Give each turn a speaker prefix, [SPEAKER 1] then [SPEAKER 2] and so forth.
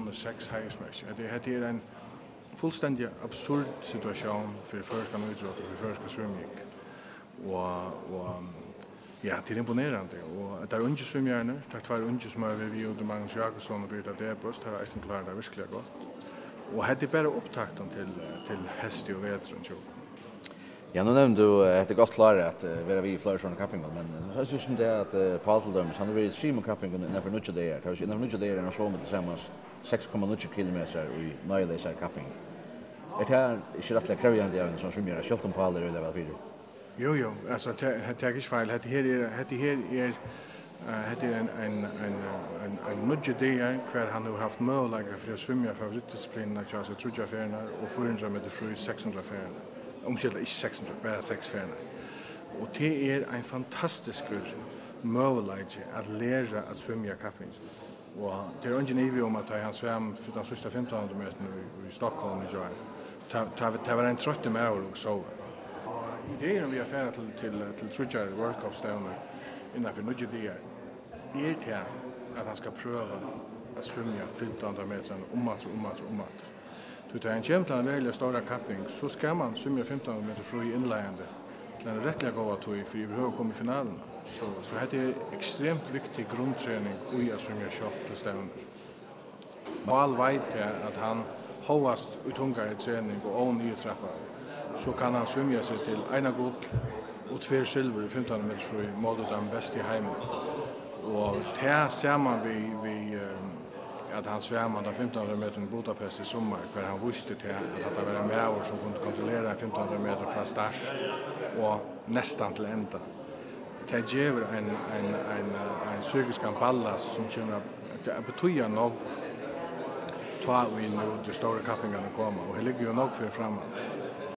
[SPEAKER 1] vunnet 6 heirsmatcher. Det är en fullständigt absurd situation för förska idrott och för förska svimning. Och ja, det är imponerande. Och där unge svimjarna, där två unge som är vi och Magnus Jakobsson och Britta Debust har verkligen klarat det verkligen gott. Och det är bara upptakten till Hestoy och Vetren.
[SPEAKER 2] Ja, nu nämnde du att det är gott klart att vara vi i flera sådana kappingar, men det är just som det att Paul Döms, han har varit stream och kappingen innanför nutja det är. Innanför nutja det är en slå med tillsammans 6,9 kilometer i nöjlösa kapping. Är det här inte rätt krävande även som svimjare, självt om Paul är väl fyri?
[SPEAKER 1] Jo, alltså det är inte fel. Det är en nudge där kvar han har haft möjlighet för att svimja favoritdisciplinen att köra sig 30 färnar och 400 meter fri 600 färnar. Omskylda inte 600, bara 6 färnar. Och det är en fantastisk möjlighet att lära att svimja kapping. Och det är ingen ivig om att han sväm för de sista 1500 meterna i Stockholm i Johan. Det var en trött med och så. Idén om vi har färdat till Trudjar World Cup-stävner innanför nudge det är till att han ska pröva att svimja 1500 meter om att. Så det är en kämpa väldigt stora kapping så ska man svimja 1500 meter fri inlägande till en rättliga goda tog för vi behöver komma i finalen. Så det är extremt viktig grundträning i att svimja shot till stävner. Mal vet att han hållast utungare träning och ny trappa. Så kan han svimja sig till ena guld och 2 silver i 1500 meter fri mot den bästa i heimen. Och det ser man vi att han svämmar den 1500 meter i Budapest i sommar för han visste till att det var en mävor som kunde kontrollera 1500 meter från start och nästan till ända. Det ger en psykisk balans som känner att det betyder nog ta vi nu de stora kappingarna kommer och det ligger ju nog för framåt.